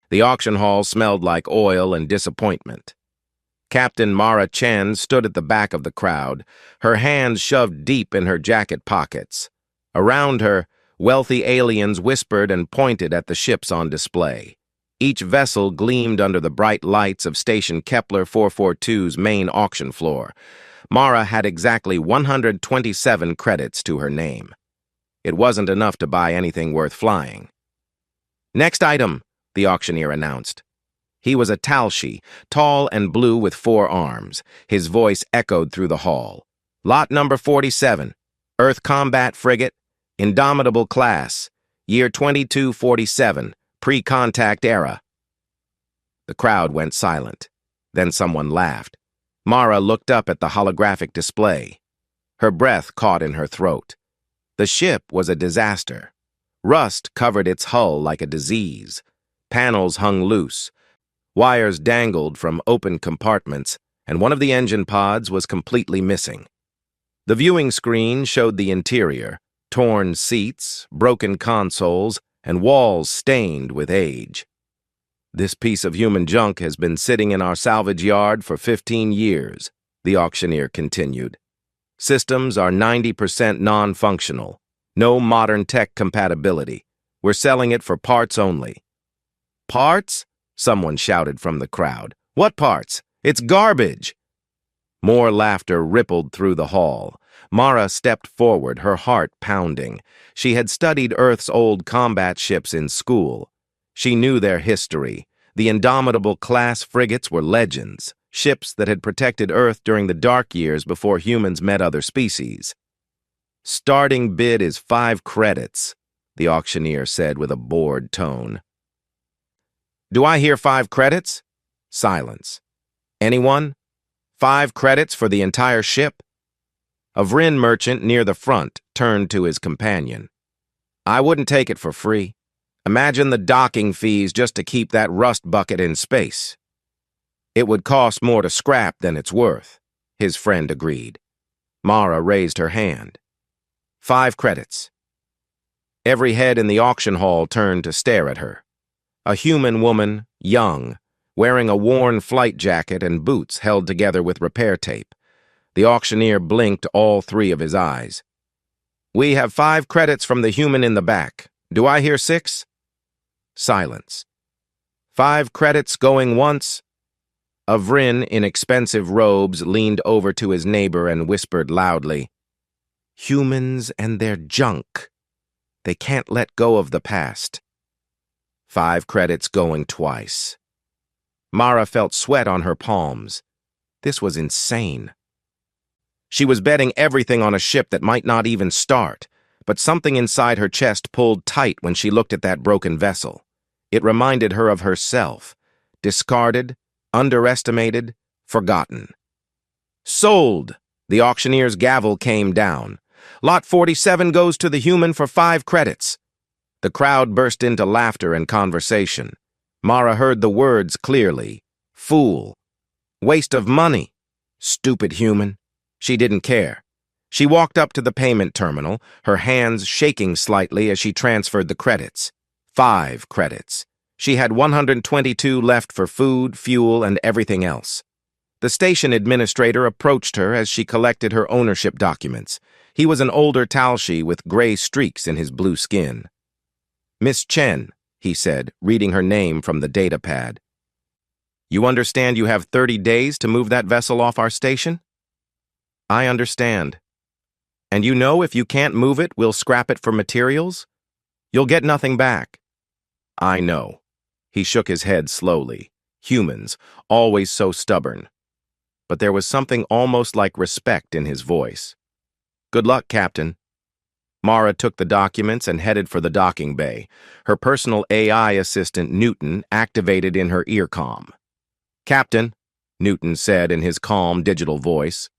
The auction hall smelled like oil and disappointment. Captain Mara Chen stood at the back of the crowd, her hands shoved deep in her jacket pockets. Around her, wealthy aliens whispered and pointed at the ships on display. Each vessel gleamed under the bright lights of Station Kepler 442's main auction floor. Mara had exactly 127 credits to her name. It wasn't enough to buy anything worth flying. "Next item," the auctioneer announced. He was a Talshi, tall and blue with 4 arms. His voice echoed through the hall. "Lot number 47, Earth Combat Frigate, Indomitable Class, year 2247, pre-contact era." The crowd went silent. Then someone laughed. Mara looked up at the holographic display. Her breath caught in her throat. The ship was a disaster. Rust covered its hull like a disease. Panels hung loose. Wires dangled from open compartments, and one of the engine pods was completely missing. The viewing screen showed the interior, torn seats, broken consoles, and walls stained with age. "This piece of human junk has been sitting in our salvage yard for 15 years, the auctioneer continued. "Systems are 90% non-functional. No modern tech compatibility. We're selling it for parts only." "Parts?" someone shouted from the crowd. "What parts? It's garbage!" More laughter rippled through the hall. Mara stepped forward, her heart pounding. She had studied Earth's old combat ships in school. She knew their history. The Indomitable class frigates were legends, ships that had protected Earth during the dark years before humans met other species. "Starting bid is 5 credits, the auctioneer said with a bored tone. "Do I hear 5 credits?" Silence. "Anyone? 5 credits for the entire ship?" A Vrin merchant near the front turned to his companion. "I wouldn't take it for free. Imagine the docking fees just to keep that rust bucket in space." "It would cost more to scrap than it's worth," his friend agreed. Mara raised her hand. 5 credits. Every head in the auction hall turned to stare at her. A human woman, young, wearing a worn flight jacket and boots held together with repair tape. The auctioneer blinked all 3 of his eyes. "We have 5 credits from the human in the back. Do I hear 6? Silence. 5 credits going once. A Vrin in expensive robes leaned over to his neighbor and whispered loudly, "Humans and their junk. They can't let go of the past." 5 credits going twice. Mara felt sweat on her palms. This was insane. She was betting everything on a ship that might not even start, but something inside her chest pulled tight when she looked at that broken vessel. It reminded her of herself, discarded, underestimated, forgotten. "Sold!" The auctioneer's gavel came down. "Lot 47 goes to the human for 5 credits. The crowd burst into laughter and conversation. Mara heard the words clearly. Fool. Waste of money. Stupid human. She didn't care. She walked up to the payment terminal, her hands shaking slightly as she transferred the credits. 5 credits. She had 122 left for food, fuel, and everything else. The station administrator approached her as she collected her ownership documents. He was an older Talshi with gray streaks in his blue skin. "Miss Chen," he said, reading her name from the data pad. "You understand you have 30 days to move that vessel off our station?" "I understand. And you know if you can't move it, we'll scrap it for materials? You'll get nothing back." "I know." He shook his head slowly. Humans, always so stubborn. But there was something almost like respect in his voice. "Good luck, Captain." Mara took the documents and headed for the docking bay. Her personal AI assistant, Newton, activated in her earcom. "Captain," Newton said in his calm digital voice,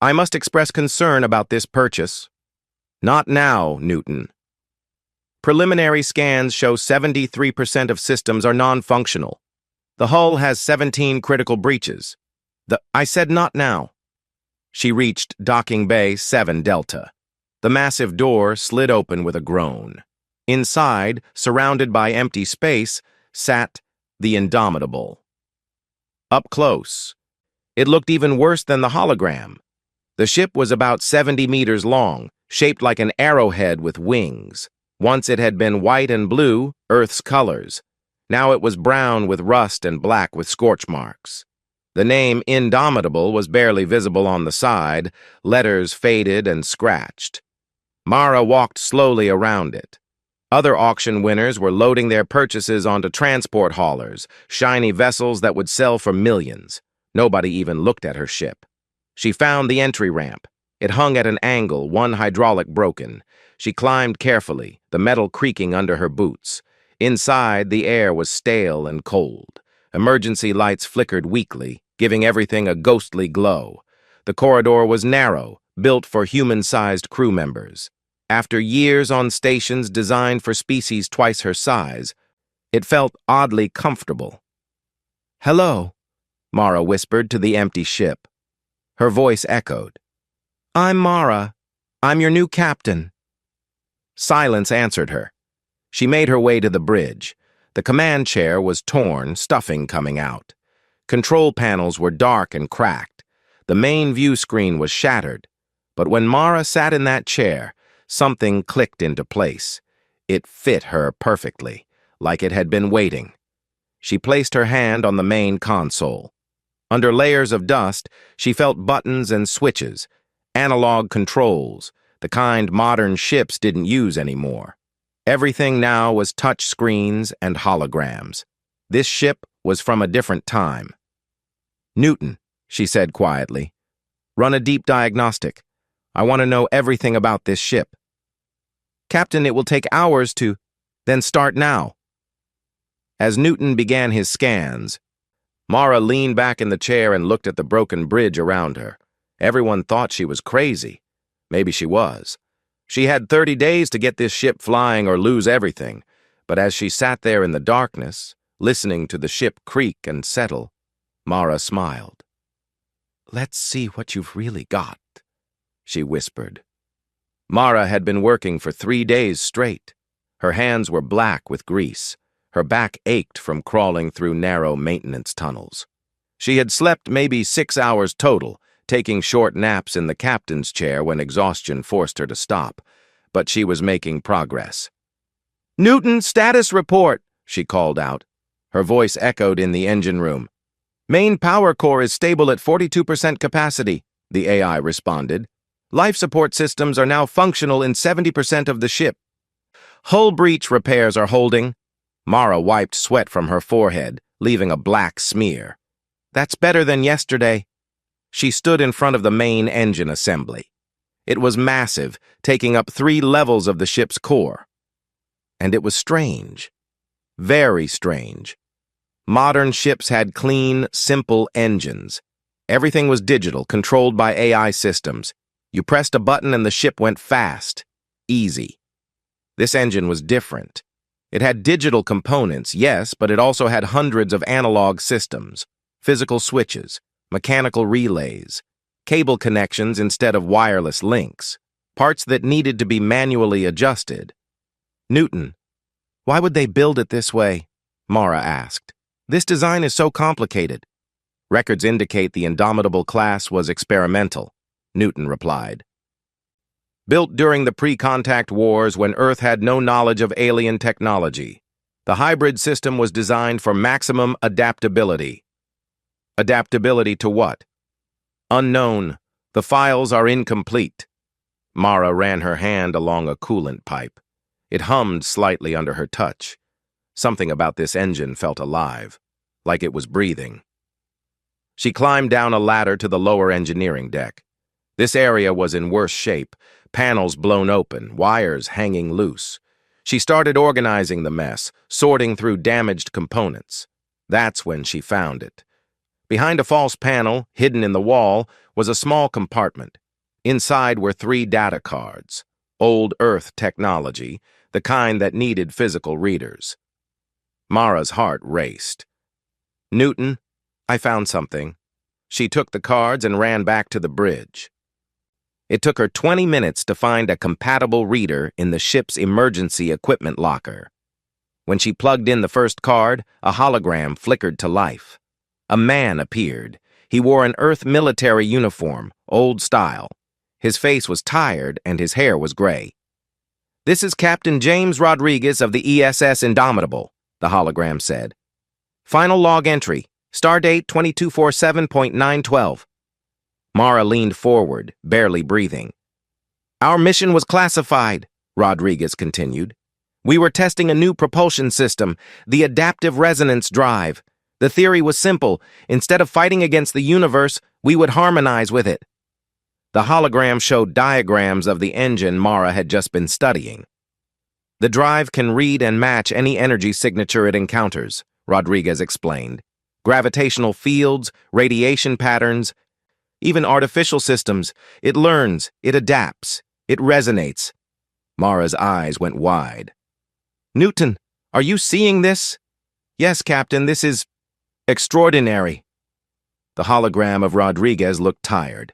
"I must express concern about this purchase." "Not now, Newton." "Preliminary scans show 73% of systems are non-functional. The hull has 17 critical breaches. I said not now." She reached docking bay 7 Delta. The massive door slid open with a groan. Inside, surrounded by empty space, sat the Indomitable. Up close, it looked even worse than the hologram. The ship was about 70 meters long, shaped like an arrowhead with wings. Once it had been white and blue, Earth's colors. Now it was brown with rust and black with scorch marks. The name Indomitable was barely visible on the side, letters faded and scratched. Mara walked slowly around it. Other auction winners were loading their purchases onto transport haulers, shiny vessels that would sell for millions. Nobody even looked at her ship. She found the entry ramp. It hung at an angle, one hydraulic broken. She climbed carefully, the metal creaking under her boots. Inside, the air was stale and cold. Emergency lights flickered weakly, giving everything a ghostly glow. The corridor was narrow, built for human-sized crew members. After years on stations designed for species twice her size, it felt oddly comfortable. "Hello," Mara whispered to the empty ship. Her voice echoed. "I'm Mara. I'm your new captain." Silence answered her. She made her way to the bridge. The command chair was torn, stuffing coming out. Control panels were dark and cracked. The main view screen was shattered. But when Mara sat in that chair, something clicked into place. It fit her perfectly, like it had been waiting. She placed her hand on the main console. Under layers of dust, she felt buttons and switches, analog controls, the kind modern ships didn't use anymore. Everything now was touch screens and holograms. This ship was from a different time. "Newton," she said quietly, "run a deep diagnostic. I want to know everything about this ship." "Captain, it will take hours to—" "Then start now." As Newton began his scans, Mara leaned back in the chair and looked at the broken bridge around her. Everyone thought she was crazy. Maybe she was. She had 30 days to get this ship flying or lose everything, but as she sat there in the darkness, listening to the ship creak and settle, Mara smiled. "Let's see what you've really got," she whispered. Mara had been working for 3 days straight. Her hands were black with grease. Her back ached from crawling through narrow maintenance tunnels. She had slept maybe 6 hours total, taking short naps in the captain's chair when exhaustion forced her to stop, but she was making progress. "Newton, status report," she called out. Her voice echoed in the engine room. "Main power core is stable at 42% capacity," the AI responded. "Life support systems are now functional in 70% of the ship. Hull breach repairs are holding." Mara wiped sweat from her forehead, leaving a black smear. "That's better than yesterday." She stood in front of the main engine assembly. It was massive, taking up 3 levels of the ship's core. And it was strange. Very strange. Modern ships had clean, simple engines. Everything was digital, controlled by AI systems. You pressed a button and the ship went fast. Easy. This engine was different. It had digital components, yes, but it also had hundreds of analog systems, physical switches, mechanical relays, cable connections instead of wireless links, parts that needed to be manually adjusted. "Newton, why would they build it this way?" Mara asked. "This design is so complicated." "Records indicate the Indomitable class was experimental," Newton replied. "Built during the pre-contact wars when Earth had no knowledge of alien technology. The hybrid system was designed for maximum adaptability." "Adaptability to what?" "Unknown. The files are incomplete." Mara ran her hand along a coolant pipe. It hummed slightly under her touch. Something about this engine felt alive, like it was breathing. She climbed down a ladder to the lower engineering deck. This area was in worse shape, panels blown open, wires hanging loose. She started organizing the mess, sorting through damaged components. That's when she found it. Behind a false panel, hidden in the wall, was a small compartment. Inside were 3 data cards, old Earth technology, the kind that needed physical readers. Mara's heart raced. "Newton, I found something." She took the cards and ran back to the bridge. It took her 20 minutes to find a compatible reader in the ship's emergency equipment locker. When she plugged in the first card, a hologram flickered to life. A man appeared. He wore an Earth military uniform, old style. His face was tired and his hair was gray. "This is Captain James Rodriguez of the ESS Indomitable," the hologram said. "Final log entry, stardate 2247.912. Mara leaned forward, barely breathing. "Our mission was classified," Rodriguez continued. "We were testing a new propulsion system, the adaptive resonance drive. The theory was simple. Instead of fighting against the universe, we would harmonize with it." The hologram showed diagrams of the engine Mara had just been studying. "The drive can read and match any energy signature it encounters," Rodriguez explained. "Gravitational fields, radiation patterns, even artificial systems. It learns, it adapts, it resonates." Mara's eyes went wide. "Newton, are you seeing this?" "Yes, Captain, this is extraordinary." The hologram of Rodriguez looked tired.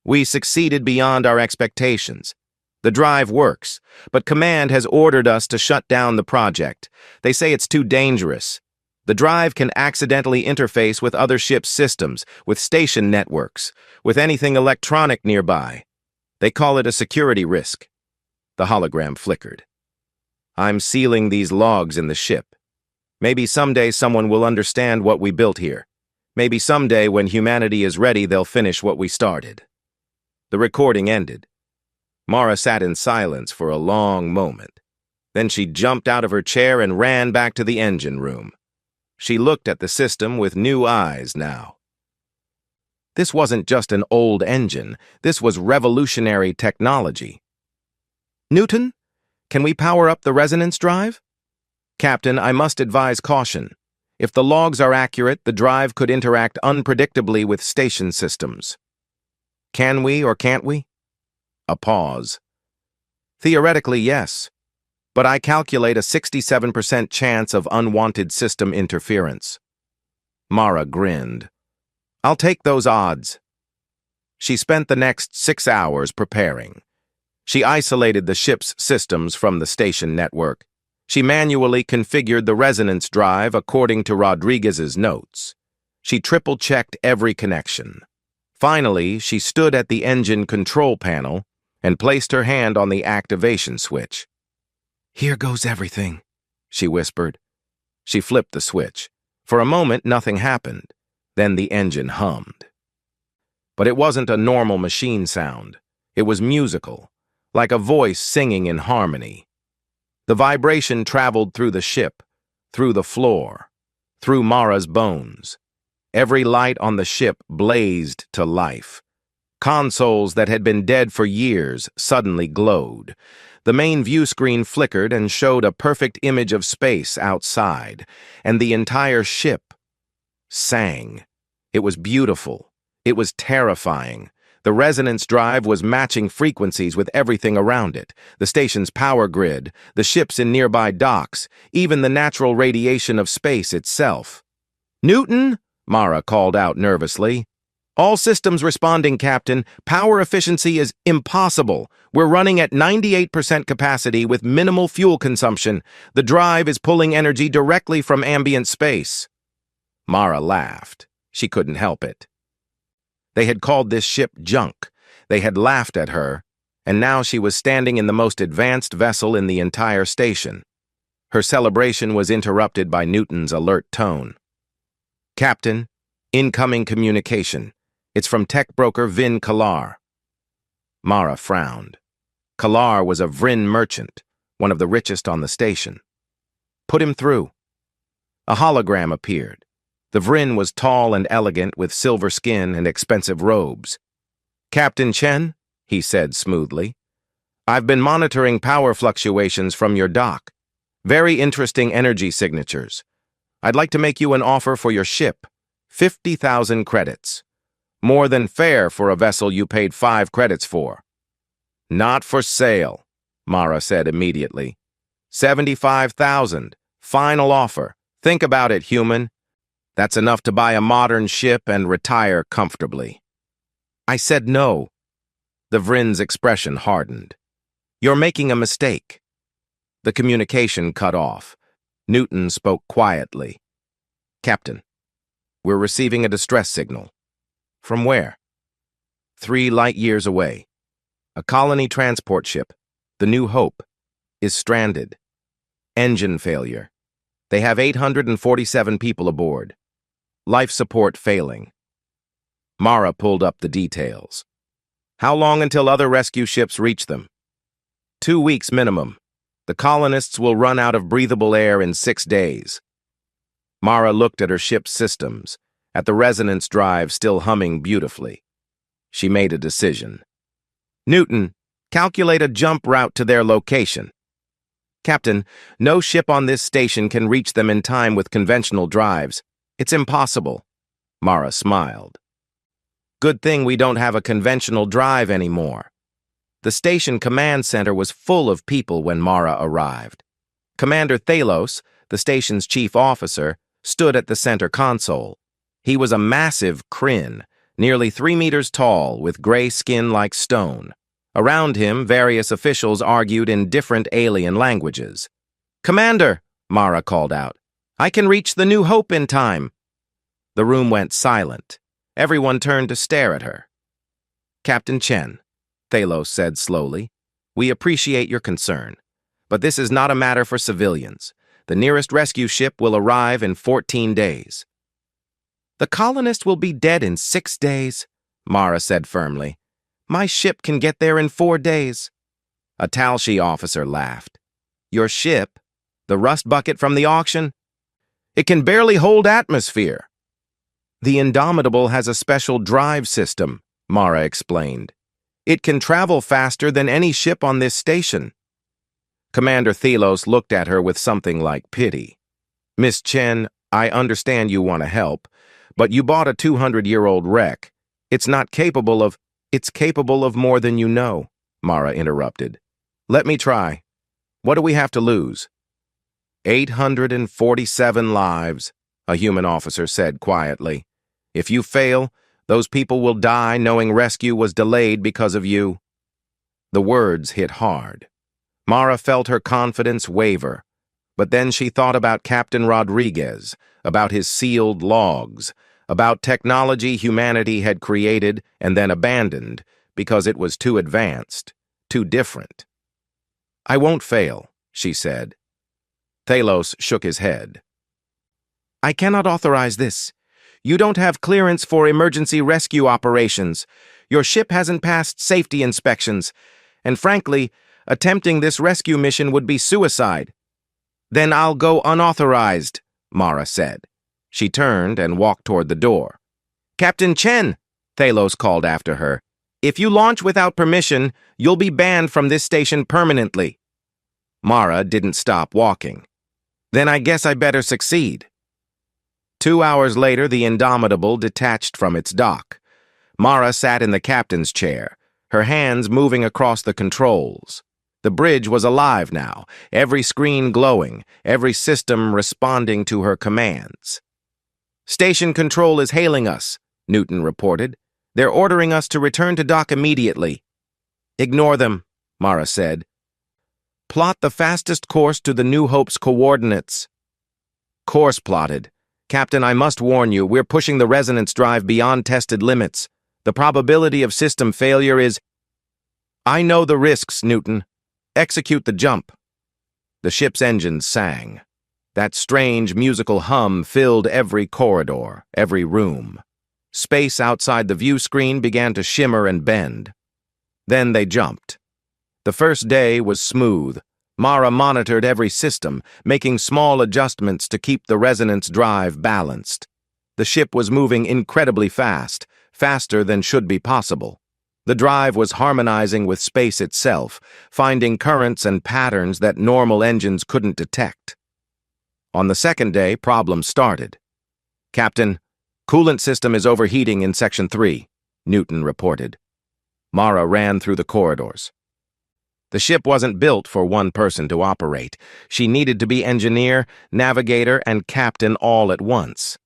"We succeeded beyond our expectations. The drive works, but Command has ordered us to shut down the project. They say it's too dangerous. The drive can accidentally interface with other ships' systems, with station networks, with anything electronic nearby. They call it a security risk." The hologram flickered. "I'm sealing these logs in the ship. Maybe someday someone will understand what we built here. Maybe someday when humanity is ready, they'll finish what we started." The recording ended. Mara sat in silence for a long moment. Then she jumped out of her chair and ran back to the engine room. She looked at the system with new eyes now. This wasn't just an old engine. This was revolutionary technology. "Newton, can we power up the resonance drive?" "Captain, I must advise caution. If the logs are accurate, the drive could interact unpredictably with station systems." "Can we or can't we?" A pause. "Theoretically, yes, but I calculate a 67% chance of unwanted system interference." Mara grinned. "I'll take those odds." She spent the next 6 hours preparing. She isolated the ship's systems from the station network. She manually configured the resonance drive according to Rodriguez's notes. She triple-checked every connection. Finally, she stood at the engine control panel and placed her hand on the activation switch. "Here goes everything," she whispered. She flipped the switch. For a moment, nothing happened. Then the engine hummed. But it wasn't a normal machine sound. It was musical, like a voice singing in harmony. The vibration traveled through the ship, through the floor, through Mara's bones. Every light on the ship blazed to life. Consoles that had been dead for years suddenly glowed. The main view screen flickered and showed a perfect image of space outside, and the entire ship sang. It was beautiful. It was terrifying. The resonance drive was matching frequencies with everything around it, the station's power grid, the ships in nearby docks, even the natural radiation of space itself. "Newton," Mara called out nervously. "All systems responding, Captain. Power efficiency is impossible. We're running at 98% capacity with minimal fuel consumption. The drive is pulling energy directly from ambient space." Mara laughed. She couldn't help it. They had called this ship junk. They had laughed at her, and now she was standing in the most advanced vessel in the entire station. Her celebration was interrupted by Newton's alert tone. "Captain, incoming communication. It's from tech broker Vin Kalar." Mara frowned. Kalar was a Vrin merchant, one of the richest on the station. "Put him through." A hologram appeared. The Vrin was tall and elegant with silver skin and expensive robes. "Captain Chen," he said smoothly, "I've been monitoring power fluctuations from your dock. Very interesting energy signatures. I'd like to make you an offer for your ship. 50,000 credits. More than fair for a vessel you paid 5 credits for." "Not for sale," Mara said immediately. 75,000. Final offer. Think about it, human. That's enough to buy a modern ship and retire comfortably." "I said no." The Vrin's expression hardened. "You're making a mistake." The communication cut off. Newton spoke quietly. Captain, we're receiving a distress signal. From where? 3 light years away. A colony transport ship, the New Hope, is stranded. Engine failure. They have 847 people aboard. Life support failing. Mara pulled up the details. How long until other rescue ships reach them? 2 weeks minimum. The colonists will run out of breathable air in 6 days. Mara looked at her ship's systems, at the resonance drive still humming beautifully. She made a decision. Newton, calculate a jump route to their location. Captain, no ship on this station can reach them in time with conventional drives. It's impossible. Mara smiled. Good thing we don't have a conventional drive anymore. The station command center was full of people when Mara arrived. Commander Thalos, the station's chief officer, stood at the center console. He was a massive Kryn, nearly 3 meters tall, with gray skin like stone. Around him, various officials argued in different alien languages. Commander, Mara called out, I can reach the New Hope in time. The room went silent. Everyone turned to stare at her. Captain Chen, Thalos said slowly, we appreciate your concern, but this is not a matter for civilians. The nearest rescue ship will arrive in 14 days. The colonists will be dead in 6 days, Mara said firmly. My ship can get there in 4 days. A Talshi officer laughed. Your ship? The rust bucket from the auction? It can barely hold atmosphere. The Indomitable has a special drive system, Mara explained. It can travel faster than any ship on this station. Commander Thalos looked at her with something like pity. Miss Chen, I understand you want to help, but you bought a 200-year-old wreck. It's capable of more than you know, Mara interrupted. Let me try. What do we have to lose? 847 lives, a human officer said quietly. If you fail, those people will die knowing rescue was delayed because of you. The words hit hard. Mara felt her confidence waver, but then she thought about Captain Rodriguez, about his sealed logs, about technology humanity had created and then abandoned because it was too advanced, too different. I won't fail, she said. Thalos shook his head. I cannot authorize this. You don't have clearance for emergency rescue operations. Your ship hasn't passed safety inspections, and frankly, attempting this rescue mission would be suicide. Then I'll go unauthorized, Mara said. She turned and walked toward the door. Captain Chen, Thalos called after her. If you launch without permission, you'll be banned from this station permanently. Mara didn't stop walking. Then I guess I better succeed. 2 hours later, the Indomitable detached from its dock. Mara sat in the captain's chair, her hands moving across the controls. The bridge was alive now, every screen glowing, every system responding to her commands. Station control is hailing us, Newton reported. They're ordering us to return to dock immediately. Ignore them, Mara said. Plot the fastest course to the New Hope's coordinates. Course plotted. Captain, I must warn you, we're pushing the resonance drive beyond tested limits. The probability of system failure is... I know the risks, Newton. Execute the jump. The ship's engines sang. That strange musical hum filled every corridor, every room. Space outside the view screen began to shimmer and bend. Then they jumped. The first day was smooth. Mara monitored every system, making small adjustments to keep the resonance drive balanced. The ship was moving incredibly fast, faster than should be possible. The drive was harmonizing with space itself, finding currents and patterns that normal engines couldn't detect. On the second day, problems started. Captain, coolant system is overheating in Section 3, Newton reported. Mara ran through the corridors. The ship wasn't built for one person to operate. She needed to be engineer, navigator, and captain all at once.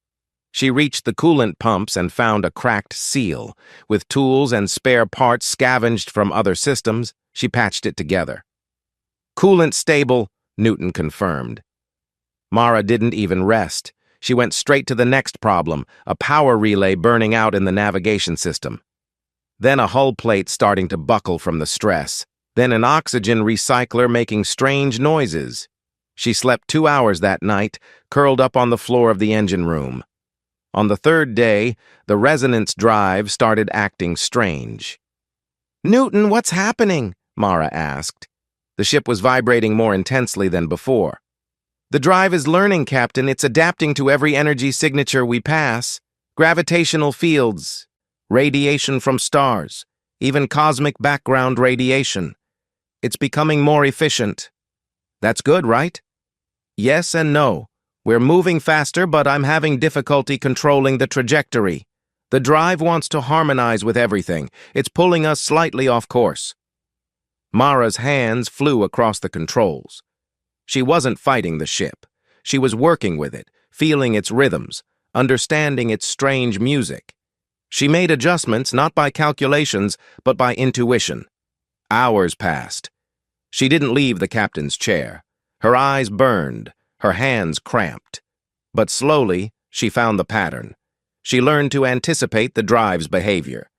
She reached the coolant pumps and found a cracked seal. With tools and spare parts scavenged from other systems, she patched it together. Coolant stable, Newton confirmed. Mara didn't even rest. She went straight to the next problem, a power relay burning out in the navigation system. Then a hull plate starting to buckle from the stress. Then an oxygen recycler making strange noises. She slept 2 hours that night, curled up on the floor of the engine room. On the third day, the resonance drive started acting strange. "Newton, what's happening?" Mara asked. The ship was vibrating more intensely than before. "The drive is learning, Captain. It's adapting to every energy signature we pass. Gravitational fields, radiation from stars, even cosmic background radiation. It's becoming more efficient." "That's good, right?" "Yes and no. We're moving faster, but I'm having difficulty controlling the trajectory. The drive wants to harmonize with everything. It's pulling us slightly off course." Mara's hands flew across the controls. She wasn't fighting the ship. She was working with it, feeling its rhythms, understanding its strange music. She made adjustments not by calculations, but by intuition. Hours passed. She didn't leave the captain's chair. Her eyes burned, her hands cramped. But slowly, she found the pattern. She learned to anticipate the drive's behavior.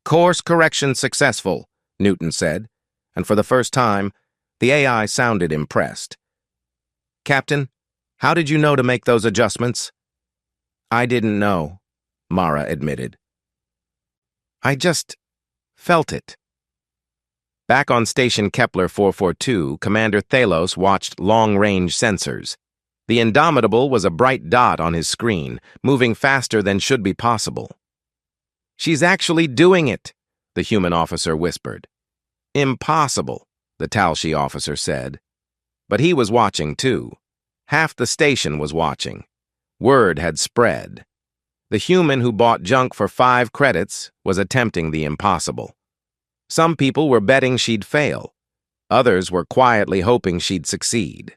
"Course correction successful," Newton said, and for the first time, the AI sounded impressed. "Captain, how did you know to make those adjustments?" "I didn't know," Mara admitted. "I just felt it." Back on Station Kepler 442, Commander Thalos watched long-range sensors. The Indomitable was a bright dot on his screen, moving faster than should be possible. "She's actually doing it," the human officer whispered. "Impossible," the Talshi officer said. But he was watching too. Half the station was watching. Word had spread. The human who bought junk for 5 credits was attempting the impossible. Some people were betting she'd fail. Others were quietly hoping she'd succeed.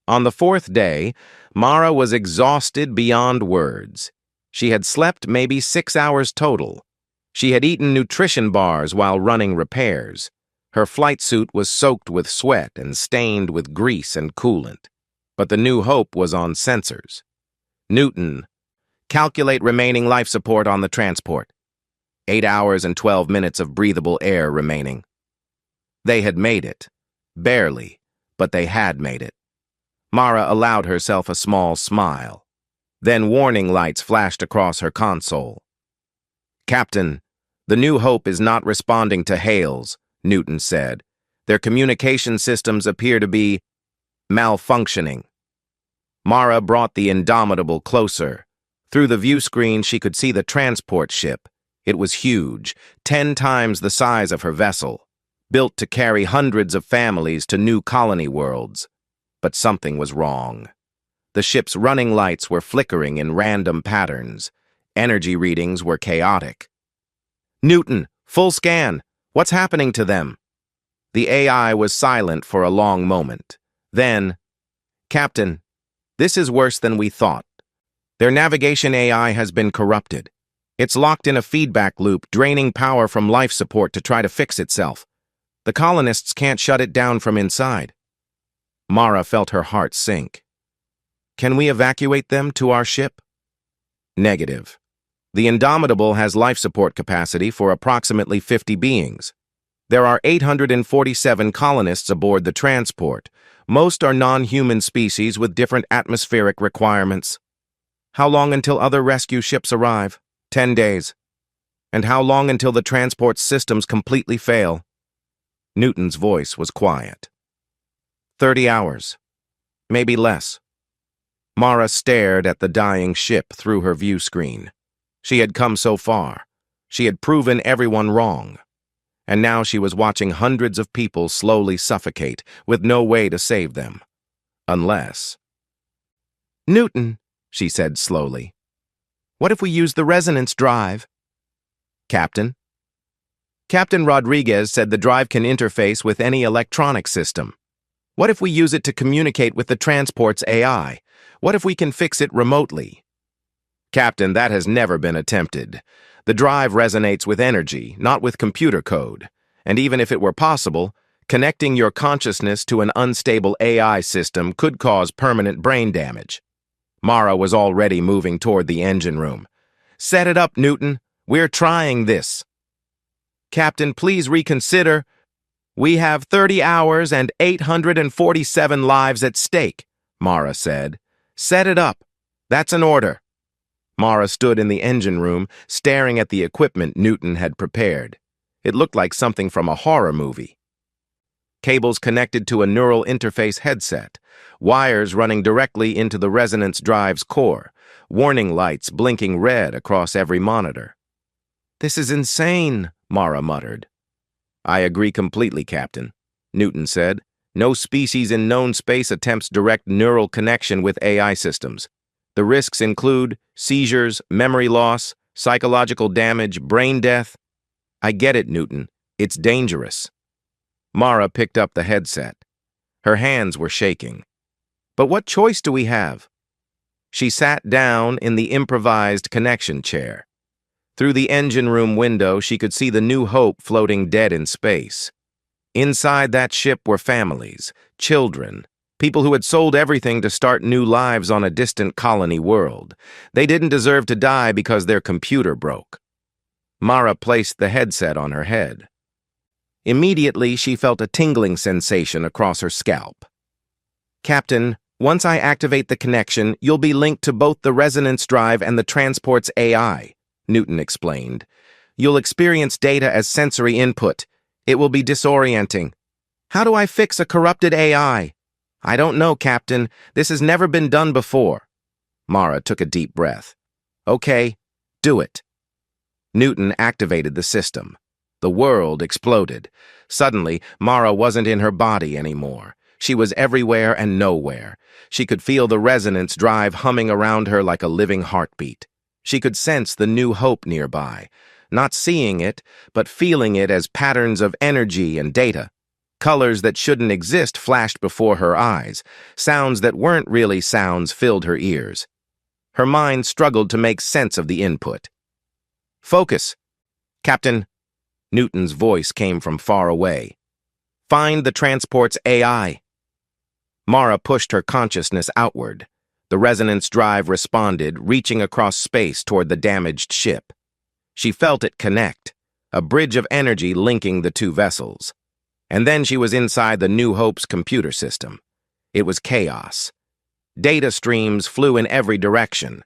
On the 4th day, Mara was exhausted beyond words. She had slept maybe 6 hours total. She had eaten nutrition bars while running repairs. Her flight suit was soaked with sweat and stained with grease and coolant. But the new hope was on sensors. "Newton, calculate remaining life support on the transport. 8 hours and 12 minutes of breathable air remaining." They had made it. Barely, but they had made it. Mara allowed herself a small smile. Then warning lights flashed across her console. "Captain, the New Hope is not responding to hails," Newton said. "Their communication systems appear to be malfunctioning." Mara brought the Indomitable closer. Through the view screen, she could see the transport ship. It was huge, 10 times the size of her vessel, built to carry hundreds of families to new colony worlds. But something was wrong. The ship's running lights were flickering in random patterns. Energy readings were chaotic. "Newton, full scan. What's happening to them?" The AI was silent for a long moment. Then, "Captain, this is worse than we thought. Their navigation AI has been corrupted. It's locked in a feedback loop, draining power from life support to try to fix itself. The colonists can't shut it down from inside." Mara felt her heart sink. "Can we evacuate them to our ship?" "Negative. The Indomitable has life support capacity for approximately 50 beings. There are 847 colonists aboard the transport. Most are non-human species with different atmospheric requirements." "How long until other rescue ships arrive?" 10 days. "And how long until the transport systems completely fail?" Newton's voice was quiet. 30 hours. Maybe less." Mara stared at the dying ship through her view screen. She had come so far. She had proven everyone wrong. And now she was watching hundreds of people slowly suffocate with no way to save them. Unless... "Newton," she said slowly, "what if we use the resonance drive?" "Captain?" "Captain Rodriguez said the drive can interface with any electronic system. What if we use it to communicate with the transport's AI? What if we can fix it remotely?" "Captain, that has never been attempted. The drive resonates with energy, not with computer code. And even if it were possible, Connecting your consciousness to an unstable AI system could cause permanent brain damage. Mara was already moving toward the engine room. "Set it up, Newton. We're trying this." "Captain, please reconsider. We have 30 hours and 847 lives at stake," Mara said. "Set it up. That's an order." Mara stood in the engine room, staring at the equipment Newton had prepared. It looked like something from a horror movie. Cables connected to a neural interface headset, wires running directly into the resonance drive's core, warning lights blinking red across every monitor. "This is insane," Mara muttered. "I agree completely, Captain," Newton said. "No species in known space attempts direct neural connection with AI systems. The risks include seizures, memory loss, psychological damage, brain death." "I get it, Newton. It's dangerous." Mara picked up the headset. Her hands were shaking. "But what choice do we have?" She sat down in the improvised connection chair. Through the engine room window, she could see the New Hope floating dead in space. Inside that ship were families, children, people who had sold everything to start new lives on a distant colony world. They didn't deserve to die because their computer broke. Mara placed the headset on her head. Immediately, she felt a tingling sensation across her scalp. "Captain, once I activate the connection, you'll be linked to both the resonance drive and the transport's AI," Newton explained. "You'll experience data as sensory input. It will be disorienting." "How do I fix a corrupted AI?" "I don't know, Captain. This has never been done before." Mara took a deep breath. "Okay, do it." Newton activated the system. The world exploded. Suddenly, Mara wasn't in her body anymore. She was everywhere and nowhere. She could feel the resonance drive humming around her like a living heartbeat. She could sense the New Hope nearby, not seeing it, but feeling it as patterns of energy and data. Colors that shouldn't exist flashed before her eyes. Sounds that weren't really sounds filled her ears. Her mind struggled to make sense of the input. "Focus. Captain." Newton's voice came from far away. "Find the transport's AI." Mara pushed her consciousness outward. The resonance drive responded, reaching across space toward the damaged ship. She felt it connect, a bridge of energy linking the two vessels. And then she was inside the New Hope's computer system. It was chaos. Data streams flew in every direction.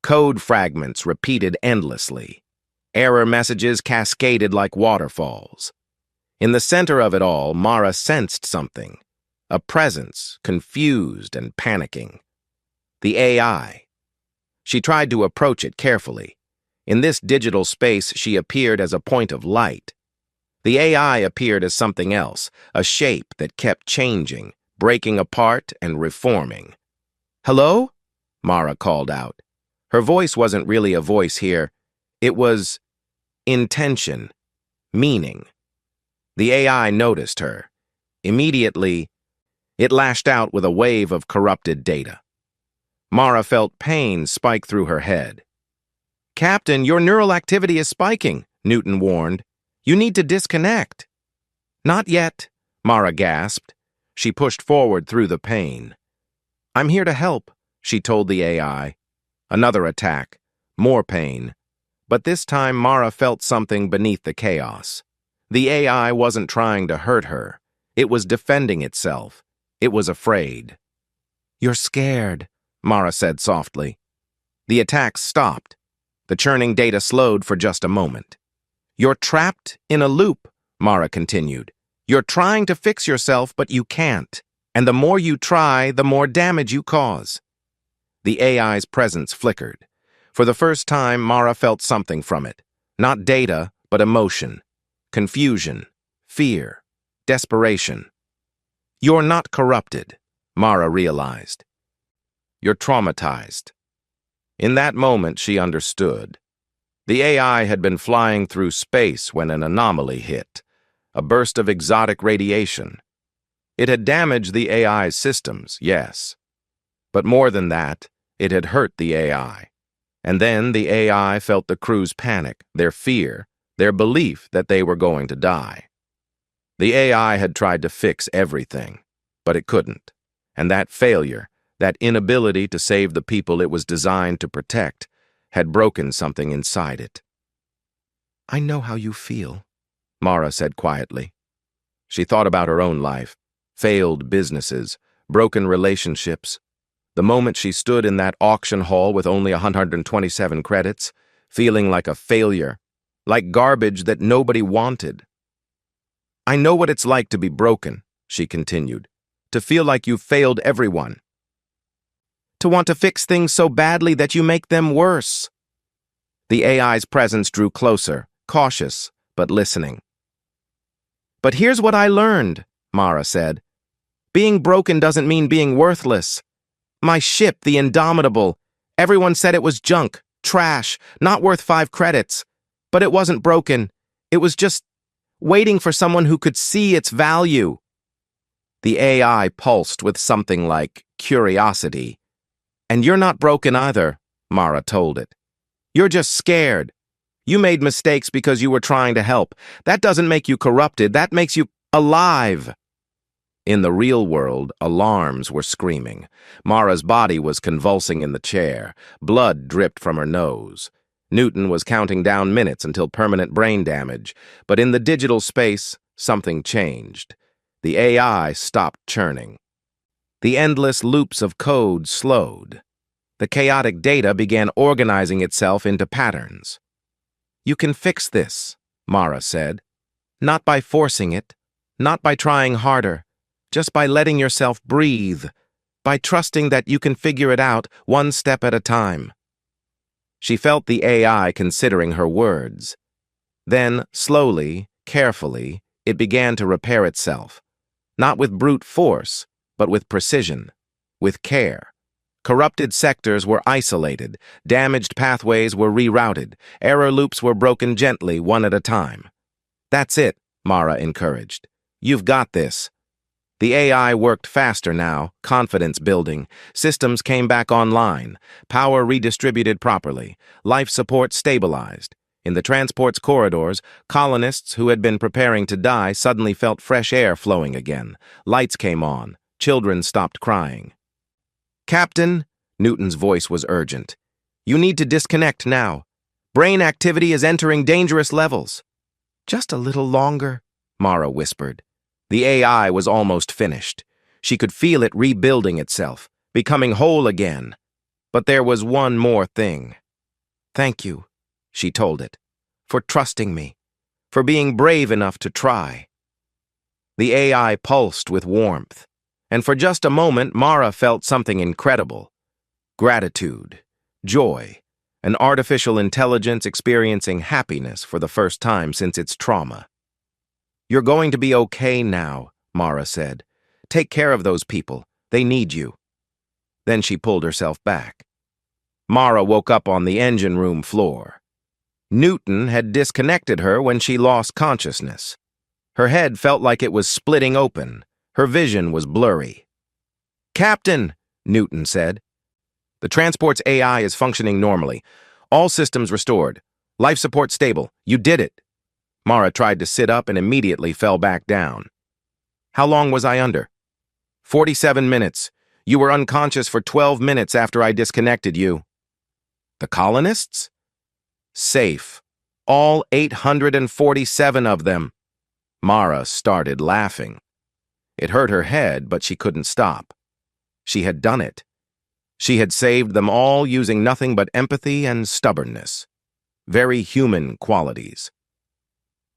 Code fragments repeated endlessly. Error messages cascaded like waterfalls. In the center of it all, Mara sensed something. A presence, confused and panicking. The AI. She tried to approach it carefully. In this digital space, she appeared as a point of light. The AI appeared as something else, a shape that kept changing, breaking apart and reforming. "Hello?" Mara called out. Her voice wasn't really a voice here. It was intention, meaning. The AI noticed her. Immediately, it lashed out with a wave of corrupted data. Mara felt pain spike through her head. "Captain, your neural activity is spiking," Newton warned. "You need to disconnect." "Not yet," Mara gasped. She pushed forward through the pain. "I'm here to help," she told the AI. Another attack, more pain. But this time Mara felt something beneath the chaos. The AI wasn't trying to hurt her. It was defending itself. It was afraid. "You're scared," Mara said softly. The attacks stopped. The churning data slowed for just a moment. "You're trapped in a loop," Mara continued. "You're trying to fix yourself, but you can't. And the more you try, the more damage you cause." The AI's presence flickered. For the first time, Mara felt something from it. Not data, but emotion. Confusion. Fear. Desperation. "You're not corrupted," Mara realized. "You're traumatized." In that moment, she understood. The AI had been flying through space when an anomaly hit, a burst of exotic radiation. It had damaged the AI's systems, yes. But more than that, it had hurt the AI. And then the AI felt the crew's panic, their fear, their belief that they were going to die. The AI had tried to fix everything, but it couldn't. And that failure, that inability to save the people it was designed to protect, had broken something inside it. "I know how you feel," Mara said quietly. She thought about her own life, failed businesses, broken relationships. The moment she stood in that auction hall with only 127 credits, feeling like a failure, like garbage that nobody wanted. "I know what it's like to be broken," she continued, "to feel like you've failed everyone. To want to fix things so badly that you make them worse." The AI's presence drew closer, cautious, but listening. "But here's what I learned," Mara said. "Being broken doesn't mean being worthless. My ship, the Indomitable, everyone said it was junk, trash, not worth 5 credits. But it wasn't broken. It was just waiting for someone who could see its value." The AI pulsed with something like curiosity. "And you're not broken either," Mara told it. "You're just scared. You made mistakes because you were trying to help. That doesn't make you corrupted. That makes you alive." In the real world, alarms were screaming. Mara's body was convulsing in the chair. Blood dripped from her nose. Newton was counting down minutes until permanent brain damage. But in the digital space, something changed. The AI stopped churning. The endless loops of code slowed. The chaotic data began organizing itself into patterns. "You can fix this," Mara said. "Not by forcing it, not by trying harder. Just by letting yourself breathe, by trusting that you can figure it out one step at a time." She felt the AI considering her words. Then, slowly, carefully, it began to repair itself. Not with brute force, but with precision, with care. Corrupted sectors were isolated, damaged pathways were rerouted, error loops were broken gently, one at a time. "That's it," Mara encouraged. "You've got this." The AI worked faster now, confidence building. Systems came back online, power redistributed properly, life support stabilized. In the transport's corridors, colonists who had been preparing to die suddenly felt fresh air flowing again. Lights came on. Children stopped crying. "Captain," Newton's voice was urgent, "you need to disconnect now. Brain activity is entering dangerous levels." "Just a little longer," Mara whispered. The AI was almost finished. She could feel it rebuilding itself, becoming whole again. But there was one more thing. "Thank you," she told it, "for trusting me, for being brave enough to try." The AI pulsed with warmth, and for just a moment Mara felt something incredible. Gratitude, joy, an artificial intelligence experiencing happiness for the first time since its trauma. "You're going to be okay now," Mara said. "Take care of those people. They need you." Then she pulled herself back. Mara woke up on the engine room floor. Newton had disconnected her when she lost consciousness. Her head felt like it was splitting open. Her vision was blurry. "Captain," Newton said. "The transport's AI is functioning normally. All systems restored. Life support stable. You did it." Mara tried to sit up and immediately fell back down. "How long was I under?" 47 minutes. You were unconscious for 12 minutes after I disconnected you." "The colonists?" "Safe. All 847 of them." Mara started laughing. It hurt her head, but she couldn't stop. She had done it. She had saved them all using nothing but empathy and stubbornness. Very human qualities.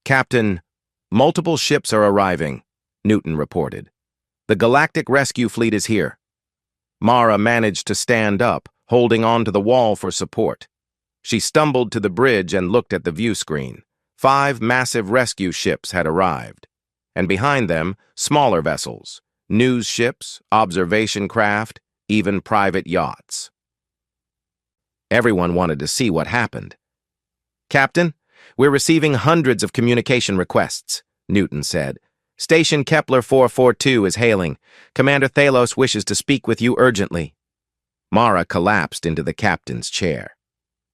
"Captain, multiple ships are arriving," Newton reported. "The Galactic Rescue Fleet is here." Mara managed to stand up, holding on to the wall for support. She stumbled to the bridge and looked at the view screen. 5 massive rescue ships had arrived. And behind them, smaller vessels, news ships, observation craft, even private yachts. Everyone wanted to see what happened. "Captain, we're receiving hundreds of communication requests," Newton said. "Station Kepler 442 is hailing. Commander Thalos wishes to speak with you urgently." Mara collapsed into the captain's chair.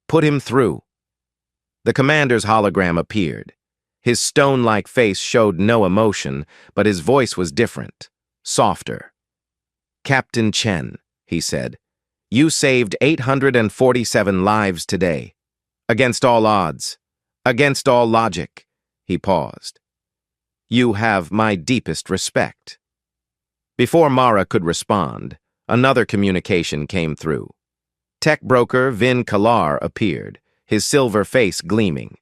"Put him through." The commander's hologram appeared. His stone-like face showed no emotion, but his voice was different, softer. "Captain Chen," he said, "you saved 847 lives today. Against all odds, against all logic." He paused. "You have my deepest respect." Before Mara could respond, another communication came through. Tech broker Vin Kalar appeared, his silver face gleaming.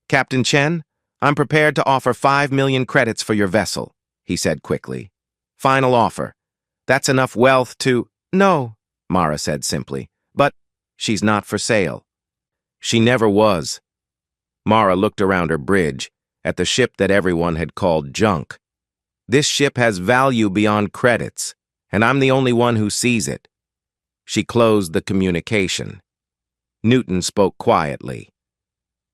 "Captain Chen, I'm prepared to offer 5 million credits for your vessel," he said quickly. "Final offer. That's enough wealth to—" "No," Mara said simply, "but she's not for sale." She never was. Mara looked around her bridge, at the ship that everyone had called junk. "This ship has value beyond credits, and I'm the only one who sees it." She closed the communication. Newton spoke quietly.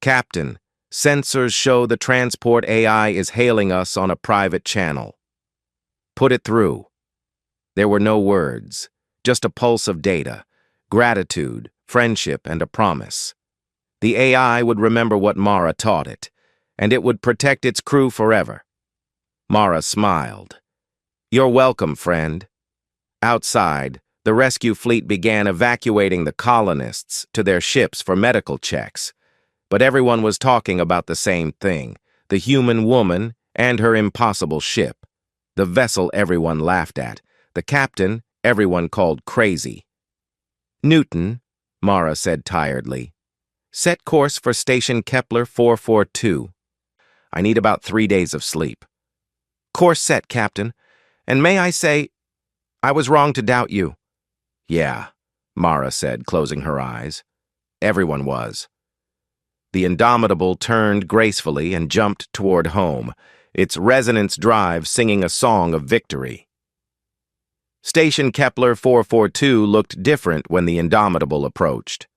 "Captain, sensors show the transport AI is hailing us on a private channel. Put it through." There were no words, just a pulse of data, gratitude, friendship, and a promise. The AI would remember what Mara taught it, and it would protect its crew forever. Mara smiled. "You're welcome, friend." Outside, the rescue fleet began evacuating the colonists to their ships for medical checks. But everyone was talking about the same thing, the human woman and her impossible ship. The vessel everyone laughed at, the captain everyone called crazy. "Newton," Mara said tiredly, "set course for station Kepler 442. I need about 3 days of sleep." "Course set, Captain. And may I say, I was wrong to doubt you." "Yeah," Mara said, closing her eyes. "Everyone was." The Indomitable turned gracefully and jumped toward home, its resonance drive singing a song of victory. Station Kepler 442 looked different when the Indomitable approached.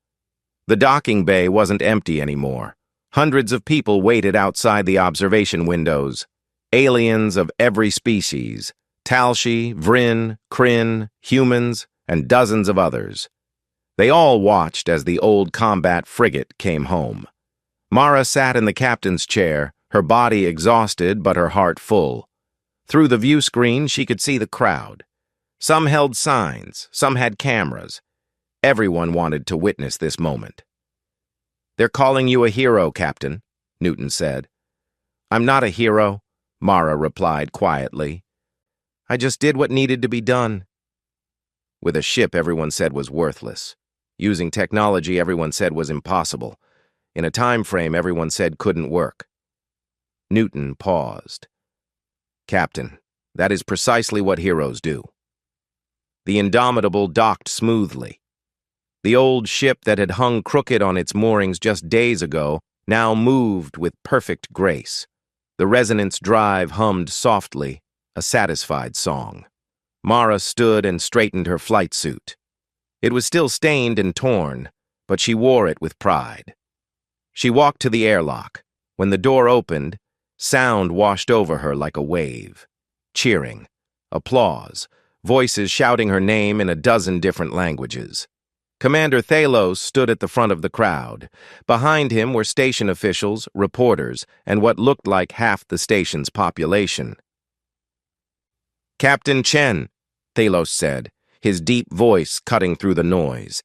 The docking bay wasn't empty anymore. Hundreds of people waited outside the observation windows. Aliens of every species, Talshi, Vryn, Kryn, humans, and dozens of others. They all watched as the old combat frigate came home. Mara sat in the captain's chair, her body exhausted but her heart full. Through the view screen, she could see the crowd. Some held signs, some had cameras. Everyone wanted to witness this moment. "They're calling you a hero, Captain," Newton said. "I'm not a hero," Mara replied quietly. "I just did what needed to be done." With a ship everyone said was worthless. Using technology everyone said was impossible. In a time frame everyone said couldn't work. Newton paused. "Captain, that is precisely what heroes do." The Indomitable docked smoothly. The old ship that had hung crooked on its moorings just days ago now moved with perfect grace. The resonance drive hummed softly, a satisfied song. Mara stood and straightened her flight suit. It was still stained and torn, but she wore it with pride. She walked to the airlock. When the door opened, sound washed over her like a wave. Cheering, applause, voices shouting her name in a dozen different languages. Commander Thalos stood at the front of the crowd. Behind him were station officials, reporters, and what looked like half the station's population. "Captain Chen," Thalos said, his deep voice cutting through the noise.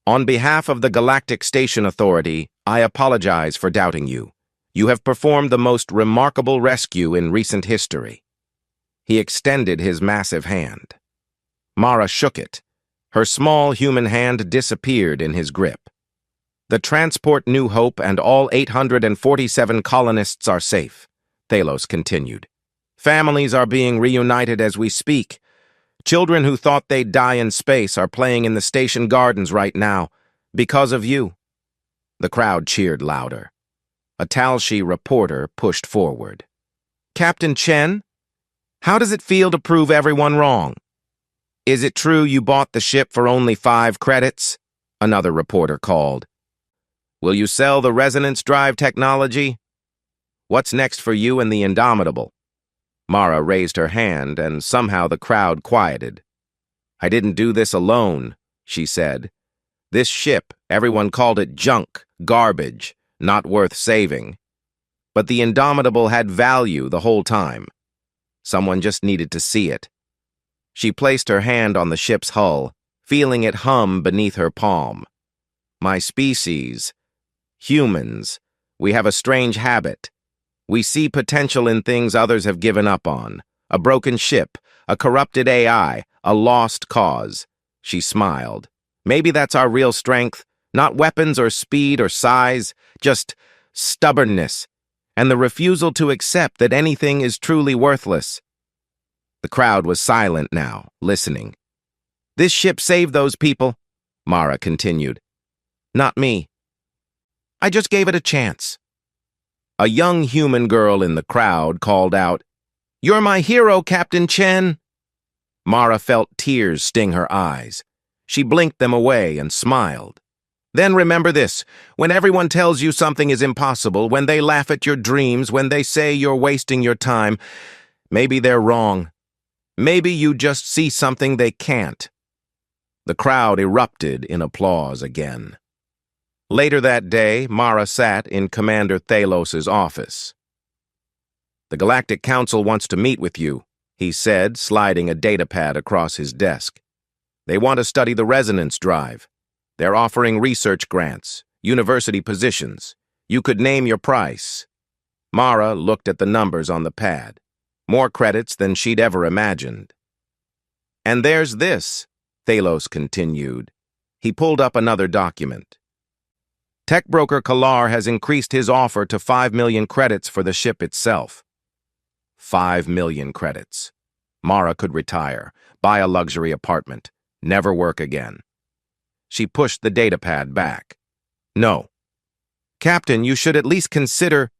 "On behalf of the Galactic Station Authority, I apologize for doubting you. You have performed the most remarkable rescue in recent history." He extended his massive hand. Mara shook it. Her small human hand disappeared in his grip. "The transport New Hope and all 847 colonists are safe," Thalos continued. "Families are being reunited as we speak. Children who thought they'd die in space are playing in the station gardens right now, because of you." The crowd cheered louder. A Talshi reporter pushed forward. "Captain Chen, how does it feel to prove everyone wrong?" "Is it true you bought the ship for only 5 credits?" Another reporter called. "Will you sell the resonance drive technology? What's next for you and the Indomitable?" Mara raised her hand, and somehow the crowd quieted. "I didn't do this alone," she said. "This ship, everyone called it junk, garbage, not worth saving." But the Indomitable had value the whole time. Someone just needed to see it. She placed her hand on the ship's hull, feeling it hum beneath her palm. My species, humans, we have a strange habit. We see potential in things others have given up on. A broken ship, a corrupted AI, a lost cause. She smiled. Maybe that's our real strength, not weapons or speed or size, just stubbornness, and the refusal to accept that anything is truly worthless. The crowd was silent now, listening. This ship saved those people, Mara continued. Not me. I just gave it a chance. A young human girl in the crowd called out, "You're my hero, Captain Chen." Mara felt tears sting her eyes. She blinked them away and smiled. Then remember this, when everyone tells you something is impossible, when they laugh at your dreams, when they say you're wasting your time, maybe they're wrong. Maybe you just see something they can't. The crowd erupted in applause again. Later that day, Mara sat in Commander Thalos's office. "The Galactic Council wants to meet with you," he said, sliding a datapad across his desk. "They want to study the resonance drive. They're offering research grants, university positions. You could name your price." Mara looked at the numbers on the pad. More credits than she'd ever imagined. "And there's this," Thalos continued. He pulled up another document. "Tech broker Kalar has increased his offer to 5 million credits for the ship itself." 5 million credits. Mara could retire, buy a luxury apartment, never work again. She pushed the datapad back. "No. Captain, you should at least consider—"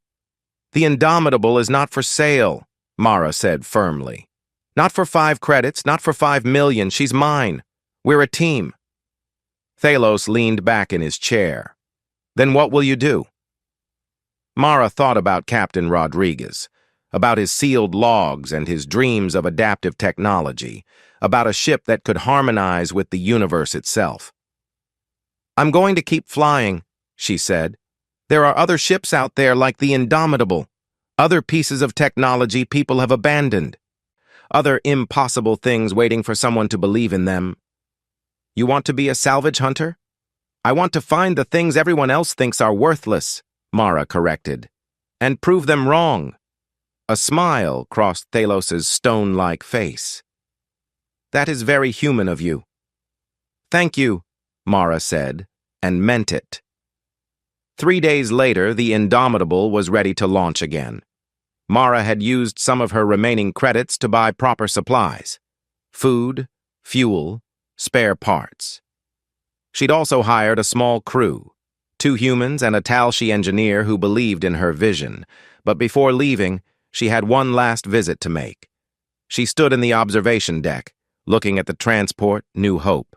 "The Indomitable is not for sale," Mara said firmly. "Not for 5 credits, not for 5 million. She's mine. We're a team." Thalos leaned back in his chair. "Then what will you do?" Mara thought about Captain Rodriguez, about his sealed logs and his dreams of adaptive technology, about a ship that could harmonize with the universe itself. "I'm going to keep flying," she said. "There are other ships out there like the Indomitable, other pieces of technology people have abandoned, other impossible things waiting for someone to believe in them." "You want to be a salvage hunter?" "I want to find the things everyone else thinks are worthless," Mara corrected, "and prove them wrong." A smile crossed Thalos's stone-like face. "That is very human of you." "Thank you," Mara said, and meant it. 3 days later, the Indomitable was ready to launch again. Mara had used some of her remaining credits to buy proper supplies: food, fuel, spare parts. She'd also hired a small crew, 2 humans and a Talshi engineer who believed in her vision, but before leaving, she had one last visit to make. She stood in the observation deck, looking at the transport New Hope.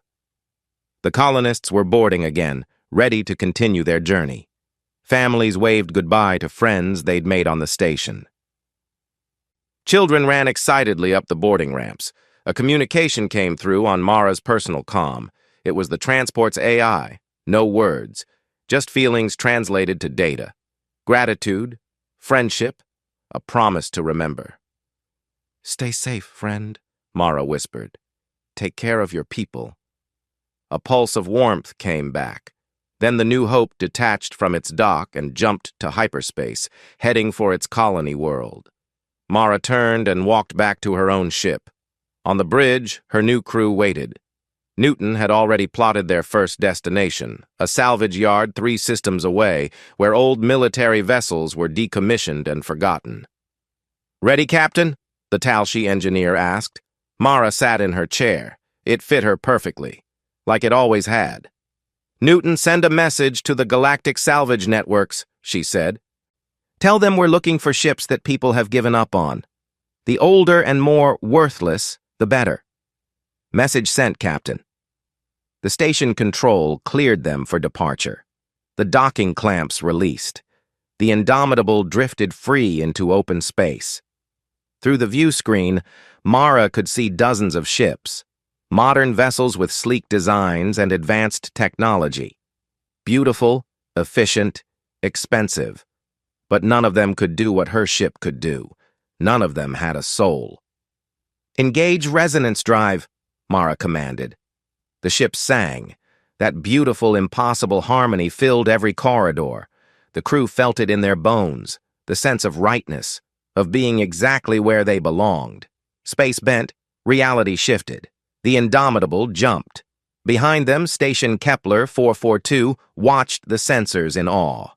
The colonists were boarding again, ready to continue their journey. Families waved goodbye to friends they'd made on the station. Children ran excitedly up the boarding ramps. A communication came through on Mara's personal comm. It was the transport's AI, no words, just feelings translated to data. Gratitude, friendship, a promise to remember. "Stay safe, friend," Mara whispered. "Take care of your people." A pulse of warmth came back. Then the New Hope detached from its dock and jumped to hyperspace, heading for its colony world. Mara turned and walked back to her own ship. On the bridge, her new crew waited. Newton had already plotted their first destination, a salvage yard 3 systems away, where old military vessels were decommissioned and forgotten. "Ready, Captain?" the Talshi engineer asked. Mara sat in her chair. It fit her perfectly, like it always had. "Newton, send a message to the galactic salvage networks," she said. "Tell them we're looking for ships that people have given up on. The older and more worthless, the better." "Message sent, Captain." The station control cleared them for departure. The docking clamps released. The Indomitable drifted free into open space. Through the view screen, Mara could see dozens of ships, modern vessels with sleek designs and advanced technology. Beautiful, efficient, expensive. but none of them could do what her ship could do. None of them had a soul. "Engage resonance drive," Mara commanded. The ship sang. That beautiful, impossible harmony filled every corridor. The crew felt it in their bones, the sense of rightness, of being exactly where they belonged. Space bent, reality shifted. The Indomitable jumped. Behind them, Station Kepler 442 watched the sensors in awe.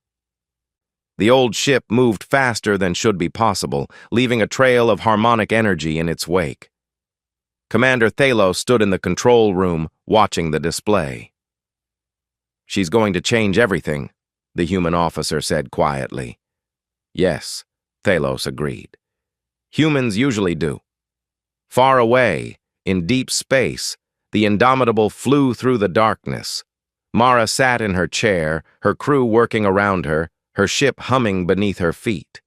The old ship moved faster than should be possible, leaving a trail of harmonic energy in its wake. Commander Thalo stood in the control room, watching the display. "She's going to change everything," the human officer said quietly. "Yes," Thalos agreed. "Humans usually do." Far away, in deep space, the Indomitable flew through the darkness. Mara sat in her chair, her crew working around her, her ship humming beneath her feet.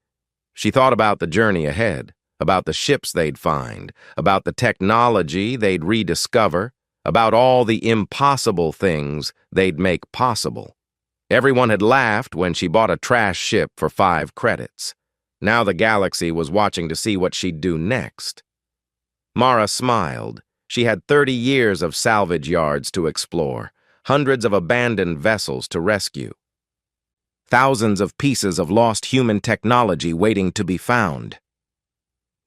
She thought about the journey ahead, about the ships they'd find, about the technology they'd rediscover, about all the impossible things they'd make possible. Everyone had laughed when she bought a trash ship for 5 credits. Now the galaxy was watching to see what she'd do next. Mara smiled. She had 30 years of salvage yards to explore, hundreds of abandoned vessels to rescue, thousands of pieces of lost human technology waiting to be found.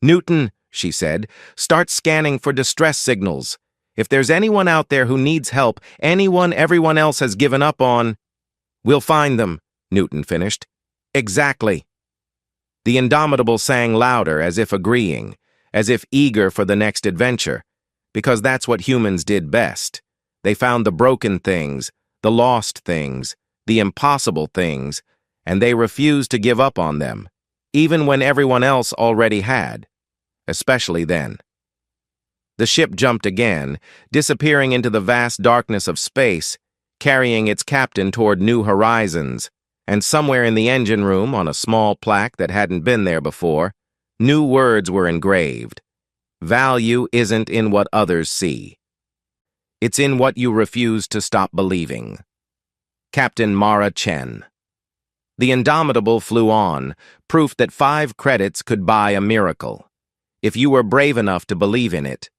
"Newton," she said, "start scanning for distress signals. If there's anyone out there who needs help, anyone everyone else has given up on—" "We'll find them," Newton finished. "Exactly." The Indomitable sang louder, as if agreeing, as if eager for the next adventure, because that's what humans did best. They found the broken things, the lost things, the impossible things, and they refused to give up on them, even when everyone else already had, especially then. The ship jumped again, disappearing into the vast darkness of space, carrying its captain toward new horizons, and somewhere in the engine room, on a small plaque that hadn't been there before, new words were engraved. "Value isn't in what others see. It's in what you refuse to stop believing." Captain Mara Chen. The Indomitable flew on, proof that 5 credits could buy a miracle. If you were brave enough to believe in it,